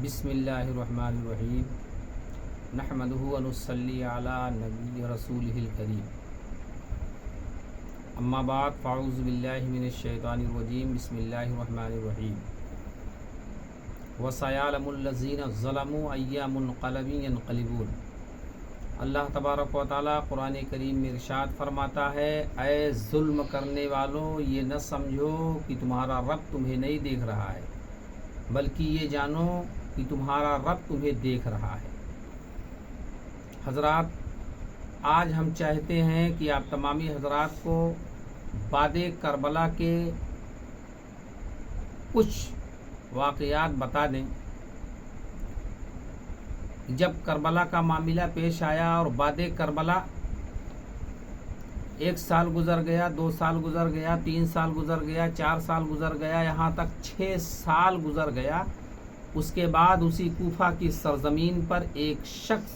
بسم اللہ الرحمن الرحیم نحمدہ و نصلی علی نبی رسولہ الکریم اما بعد فاعوذ باللہ من الشیطان الرجیم بسم اللہ الرحمن الرحیم وسیعلم الذین ظلموا ای منقلب ینقلبون۔ اللہ تبارک و تعالیٰ قرآن کریم میں ارشاد فرماتا ہے، اے ظلم کرنے والوں، یہ نہ سمجھو کہ تمہارا رب تمہیں نہیں دیکھ رہا ہے، بلکہ یہ جانو کہ تمہارا رب تمہیں دیکھ رہا ہے۔ حضرات، آج ہم چاہتے ہیں کہ آپ تمامی حضرات کو بعد کربلا کے کچھ واقعات بتا دیں۔ جب کربلا کا معاملہ پیش آیا اور بعد کربلا 1 سال گزر گیا، 2 سال گزر گیا، 3 سال گزر گیا، 4 سال گزر گیا، یہاں تک 6 سال گزر گیا۔ اس کے بعد اسی کوفہ کی سرزمین پر ایک شخص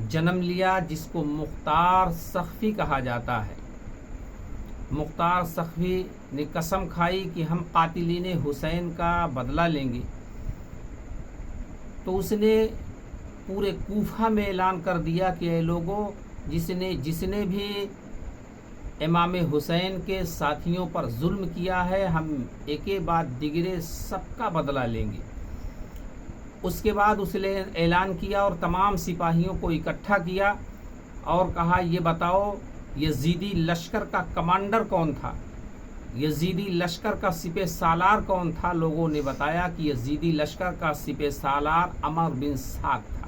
جنم لیا جس کو مختار سقفی کہا جاتا ہے۔ مختار سقفی نے قسم کھائی کہ ہم قاتلین حسین کا بدلہ لیں گے، تو اس نے پورے کوفہ میں اعلان کر دیا کہ اے لوگوں، جس نے بھی امام حسین کے ساتھیوں پر ظلم کیا ہے، ہم ایک بعد دیگرے سب کا بدلہ لیں گے۔ اس کے بعد اس نے اعلان کیا اور تمام سپاہیوں کو اکٹھا کیا اور کہا، یہ بتاؤ یزیدی لشکر کا کمانڈر کون تھا، یزیدی لشکر کا سپہ سالار کون تھا؟ لوگوں نے بتایا کہ یزیدی لشکر کا سپہ سالار عمر بن سعد تھا۔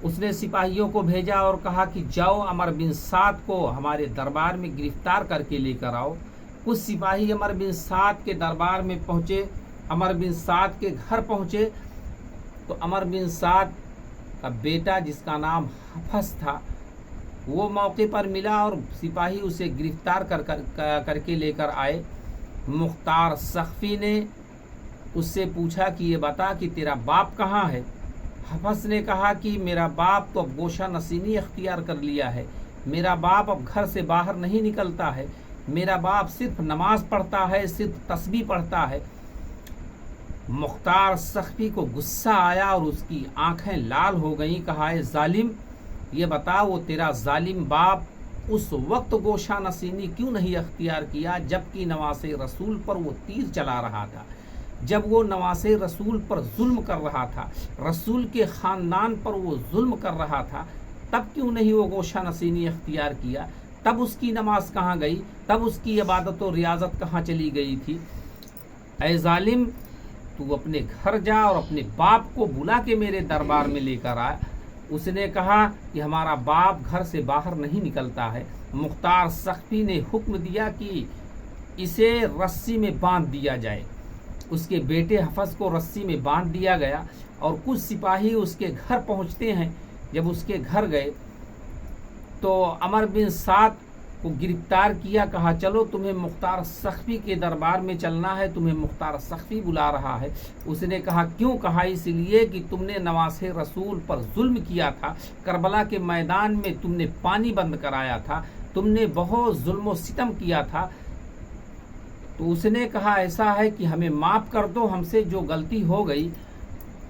اس نے سپاہیوں کو بھیجا اور کہا کہ جاؤ عمر بن سعد کو ہمارے دربار میں گرفتار کر کے لے کر آؤ۔ کچھ سپاہی عمر بن سعد کے دربار میں پہنچے، عمر بن سعد کے گھر پہنچے تو عمر بن سعد کا بیٹا جس کا نام حفص تھا وہ موقع پر ملا اور سپاہی اسے گرفتار کر کے لے کر آئے۔ مختار سقفی نے اس سے پوچھا کہ یہ بتا کہ تیرا باپ کہاں ہے؟ حفص نے کہا کہ میرا باپ تو اب گوشہ نشینی اختیار کر لیا ہے، میرا باپ اب گھر سے باہر نہیں نکلتا ہے، میرا باپ صرف نماز پڑھتا ہے، صرف تسبیح پڑھتا ہے۔ مختار سقفی کو غصہ آیا اور اس کی آنکھیں لال ہو گئیں۔ کہا، اے ظالم، یہ بتا وہ تیرا ظالم باپ اس وقت گوشہ نشینی کیوں نہیں اختیار کیا جبکہ نواز رسول پر وہ تیر چلا رہا تھا، جب وہ نواز رسول پر ظلم کر رہا تھا، رسول کے خاندان پر وہ ظلم کر رہا تھا، تب کیوں نہیں وہ گوشہ نشینی اختیار کیا؟ تب اس کی نماز کہاں گئی؟ تب اس کی عبادت و ریاضت کہاں چلی گئی تھی؟ اے ظالم، تو اپنے گھر جا اور اپنے باپ کو بلا کے میرے دربار میں لے کر آ۔ اس نے کہا کہ ہمارا باپ گھر سے باہر نہیں نکلتا ہے۔ مختار سقفی نے حکم دیا کہ اسے رسی میں باندھ دیا جائے۔ اس کے بیٹے حفص کو رسی میں باندھ دیا گیا اور کچھ سپاہی اس کے گھر پہنچتے ہیں۔ جب اس کے گھر گئے تو عمر بن سعد کو گرفتار کیا، کہا چلو تمہیں مختار سقفی کے دربار میں چلنا ہے، تمہیں مختار سقفی بلا رہا ہے۔ اس نے کہا کیوں؟ کہا اس لیے کہ تم نے نواز رسول پر ظلم کیا تھا، کربلا کے میدان میں تم نے پانی بند کرایا تھا، تم نے بہت ظلم و ستم کیا تھا۔ تو اس نے کہا ایسا ہے کہ ہمیں معاف کر دو، ہم سے جو غلطی ہو گئی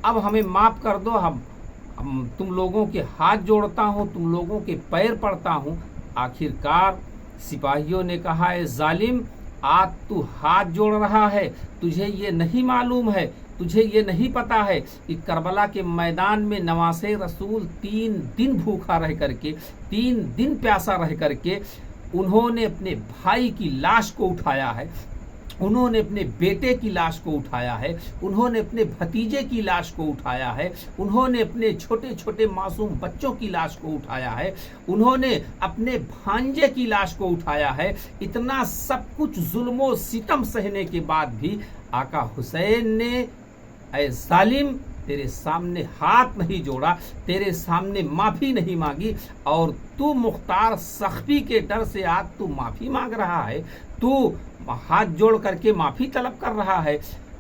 اب ہمیں معاف کر دو، ہم تم لوگوں کے ہاتھ جوڑتا ہوں، تم لوگوں کے پیر پڑتا ہوں۔ آخرکار سپاہیوں نے کہا، اے ظالم، آج تو ہاتھ جوڑ رہا ہے، تجھے یہ نہیں معلوم ہے، تجھے یہ نہیں پتا ہے کہ کربلا کے میدان میں نواز رسول 3 دن بھوکا رہ کر کے، 3 دن پیاسا رہ کر کے انہوں نے اپنے بھائی کی لاش کو اٹھایا ہے، انہوں نے اپنے بیٹے کی لاش کو اٹھایا ہے، انہوں نے اپنے بھتیجے کی لاش کو اٹھایا ہے، انہوں نے اپنے چھوٹے چھوٹے معصوم بچوں کی لاش کو اٹھایا ہے، انہوں نے اپنے بھانجے کی لاش کو اٹھایا ہے۔ اتنا سب کچھ ظلم و ستم سہنے کے بعد بھی آقا حسین نے، اے ظالم، تیرے سامنے ہاتھ نہیں جوڑا، تیرے سامنے معافی نہیں مانگی، اور تو مختار سقفی کے ڈر سے آج تو معافی مانگ رہا ہے، تو ہاتھ جوڑ کر کے معافی طلب کر رہا ہے۔